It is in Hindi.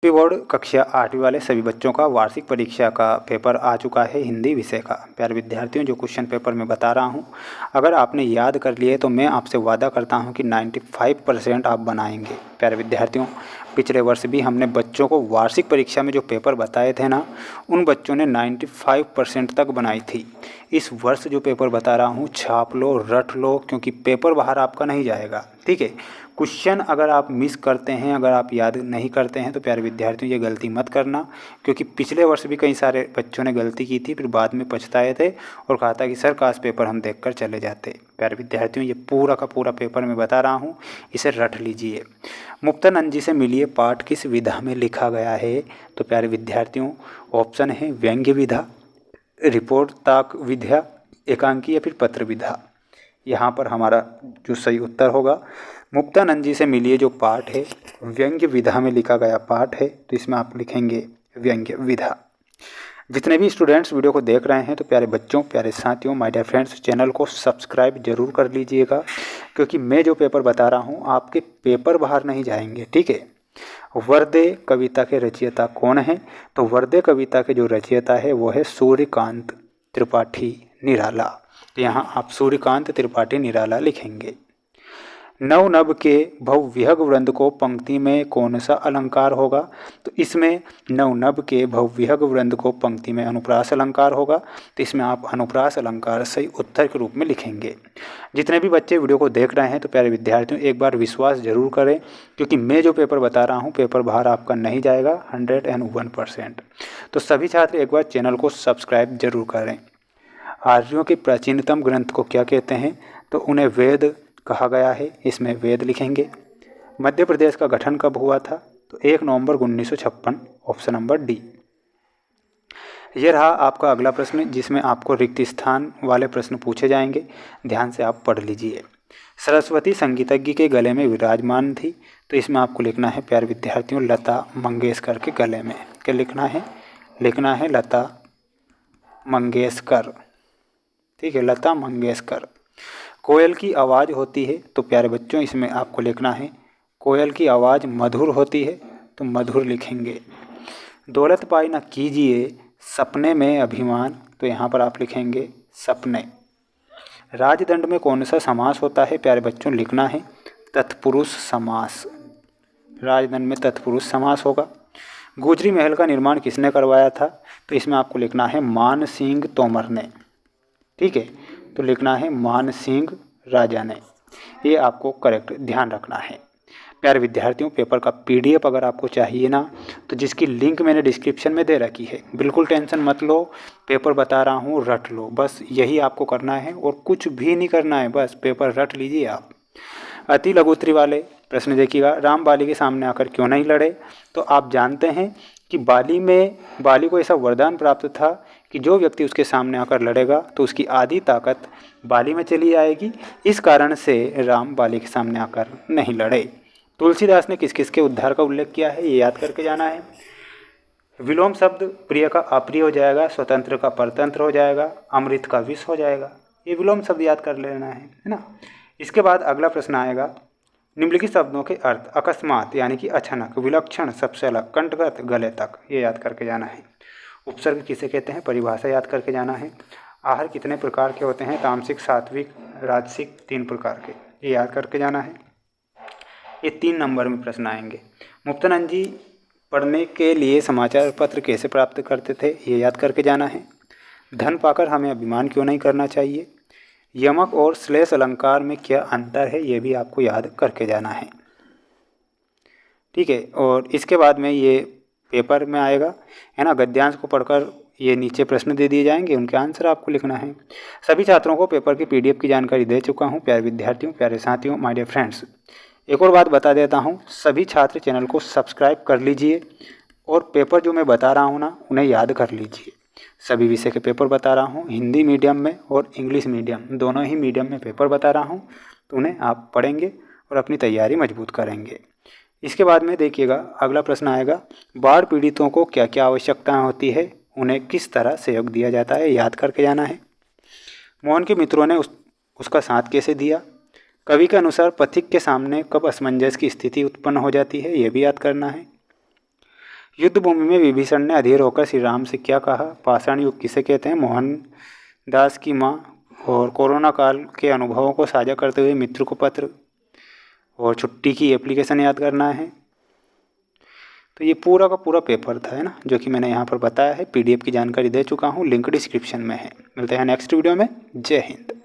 10वीं बोर्ड कक्षा 8वीं वाले सभी बच्चों का वार्षिक परीक्षा का पेपर आ चुका है हिंदी विषय का। प्यारे विद्यार्थियों, जो क्वेश्चन पेपर मैं बता रहा हूं, अगर आपने याद कर लिए तो मैं आपसे वादा करता हूं कि 95% आप बनाएंगे। प्यारे विद्यार्थियों, पिछले वर्ष भी हमने बच्चों को वार्षिक परीक्षा में जो पेपर बताए थे ना, उन बच्चों ने 95% तक बनाई थी। इस वर्ष जो पेपर बता रहा हूँ, छाप लो, रट लो, क्योंकि पेपर बाहर आपका नहीं जाएगा। ठीक है, क्वेश्चन अगर आप मिस करते हैं, अगर आप याद नहीं करते हैं, तो प्यारे विद्यार्थियों ये गलती मत करना, क्योंकि पिछले वर्ष भी कई सारे बच्चों ने गलती की थी, फिर बाद में पछताए थे और कहा था कि सर काश पेपर हम देखकर चले जाते। प्यारे विद्यार्थियों, ये पूरा का पूरा पेपर मैं बता रहा हूँ, इसे रट लीजिए। मुक्तानंद जी से मिलिए पाठ किस विधा में लिखा गया है? तो प्यारे विद्यार्थियों, ऑप्शन है व्यंग्य विधा, रिपोर्टात्मक विधा, एकांकी या फिर पत्र विधा। यहाँ पर हमारा जो सही उत्तर होगा, मुक्तानंद जी से मिलिए जो पाठ है व्यंग्य विधा में लिखा गया पाठ है, तो इसमें आप लिखेंगे व्यंग्य विधा। जितने भी स्टूडेंट्स वीडियो को देख रहे हैं, तो प्यारे बच्चों, प्यारे साथियों, माय डियर फ्रेंड्स, चैनल को सब्सक्राइब जरूर कर लीजिएगा, क्योंकि मैं जो पेपर बता रहा हूँ आपके पेपर बाहर नहीं जाएंगे। ठीक है। वर्दे कविता के रचयिता कौन है? तो वर्दे कविता के जो रचयिता है वो है सूर्यकांत त्रिपाठी निराला। तो यहाँ आप सूर्यकांत त्रिपाठी निराला लिखेंगे। नव नभ के भव विहग वृंद को पंक्ति में कौन सा अलंकार होगा? तो इसमें नव नभ के भव विहग वृंद को पंक्ति में अनुप्रास अलंकार होगा, तो इसमें आप अनुप्रास अलंकार सही उत्तर के रूप में लिखेंगे। जितने भी बच्चे वीडियो को देख रहे हैं, तो प्यारे विद्यार्थियों एक बार विश्वास जरूर करें, क्योंकि मैं जो पेपर बता रहा हूँ पेपर बाहर आपका नहीं जाएगा 101%। तो सभी छात्र एक बार चैनल को सब्सक्राइब जरूर करें। आर्यों के प्राचीनतम ग्रंथ को क्या कहते हैं? तो उन्हें वेद कहा गया है, इसमें वेद लिखेंगे। मध्य प्रदेश का गठन कब हुआ था? तो 1 नवंबर 1956, ऑप्शन नंबर डी। यह रहा आपका अगला प्रश्न, जिसमें आपको रिक्त स्थान वाले प्रश्न पूछे जाएंगे। ध्यान से आप पढ़ लीजिए। सरस्वती संगीतज्ञ के गले में विराजमान थी, तो इसमें आपको लिखना है प्यारे विद्यार्थियों लता मंगेशकर के गले में। क्या लिखना है? लिखना है लता मंगेशकर। ठीक है, लता मंगेशकर। कोयल की आवाज़ होती है, तो प्यारे बच्चों इसमें आपको लिखना है कोयल की आवाज़ मधुर होती है, तो मधुर लिखेंगे। दौलत पाई न कीजिए सपने में अभिमान, तो यहाँ पर आप लिखेंगे सपने। राजदंड में कौन सा समास होता है? प्यारे बच्चों लिखना है तत्पुरुष समास। राजदंड में तत्पुरुष समास होगा। गुजरी महल का निर्माण किसने करवाया था? तो इसमें आपको लिखना है मान सिंह तोमर ने। ठीक है, तो लिखना है मान सिंह राजा ने। ये आपको करेक्ट ध्यान रखना है। प्यारे विद्यार्थियों, पेपर का पीडीएफ अगर आपको चाहिए ना, तो जिसकी लिंक मैंने डिस्क्रिप्शन में दे रखी है, बिल्कुल टेंशन मत लो, पेपर बता रहा हूँ रट लो, बस यही आपको करना है और कुछ भी नहीं करना है, बस पेपर रट लीजिए आप। अति लघुत्तरी वाले प्रश्न देखिएगा, राम बाली के सामने आकर क्यों नहीं लड़े? तो आप जानते हैं कि बाली को ऐसा वरदान प्राप्त था कि जो व्यक्ति उसके सामने आकर लड़ेगा तो उसकी आधी ताकत बाली में चली जाएगी। इस कारण से राम बाली के सामने आकर नहीं लड़े। तुलसीदास ने किस किस के उद्धार का उल्लेख किया है, ये याद करके जाना है। विलोम शब्द प्रिय का अप्रिय हो जाएगा, स्वतंत्र का परतंत्र हो जाएगा, अमृत का विष हो जाएगा। ये विलोम शब्द याद कर लेना है ना। इसके बाद अगला प्रश्न आएगा, निम्नलिखित शब्दों के अर्थ अकस्मात यानी कि अचानक, विलक्षण, सबसे अलग, कंठगत, गले तक, ये याद करके जाना है। उपसर्ग किसे कहते हैं, परिभाषा याद करके जाना है। आहार कितने प्रकार के होते हैं? तामसिक, सात्विक, राजसिक, 3 प्रकार के, ये याद करके जाना है। ये 3 नंबर में प्रश्न आएंगे। मुक्तानंद जी पढ़ने के लिए समाचार पत्र कैसे प्राप्त करते थे, ये याद करके जाना है। धन पाकर हमें अभिमान क्यों नहीं करना चाहिए? यमक और श्लेष अलंकार में क्या अंतर है, ये भी आपको याद करके जाना है। ठीक है, और इसके बाद में ये पेपर में आएगा है ना, गद्यांश को पढ़कर ये नीचे प्रश्न दे दिए जाएंगे, उनके आंसर आपको लिखना है। सभी छात्रों को पेपर की पीडीएफ की जानकारी दे चुका हूँ। प्यारे विद्यार्थियों, प्यारे साथियों, माय डियर फ्रेंड्स, एक और बात बता देता हूँ, सभी छात्र चैनल को सब्सक्राइब कर लीजिए और पेपर जो मैं बता रहा हूँ ना, उन्हें याद कर लीजिए। सभी विषय के पेपर बता रहा हूँ, हिंदी मीडियम में और इंग्लिश मीडियम, दोनों ही मीडियम में पेपर बता रहा हूँ, तो उन्हें आप पढ़ेंगे और अपनी तैयारी मजबूत करेंगे। इसके बाद में देखिएगा अगला प्रश्न आएगा, बाढ़ पीड़ितों को क्या क्या आवश्यकताएं होती है, उन्हें किस तरह सहयोग दिया जाता है, याद करके जाना है। मोहन के मित्रों ने उसका साथ कैसे दिया? कवि के अनुसार पथिक के सामने कब असमंजस की स्थिति उत्पन्न हो जाती है, ये भी याद करना है। युद्ध भूमि में विभीषण ने अधीर होकर श्री राम से क्या कहा? पाषाण युग किसे कहते हैं? मोहनदास की माँ। और कोरोना काल के अनुभवों को साझा करते हुए मित्र को पत्र। और छुट्टी की एप्लीकेशन याद करना है। तो ये पूरा का पूरा पेपर था, है ना, जो कि मैंने यहाँ पर बताया है। PDF की जानकारी दे चुका हूँ, लिंक डिस्क्रिप्शन में है। मिलते हैं नेक्स्ट वीडियो में। जय हिंद।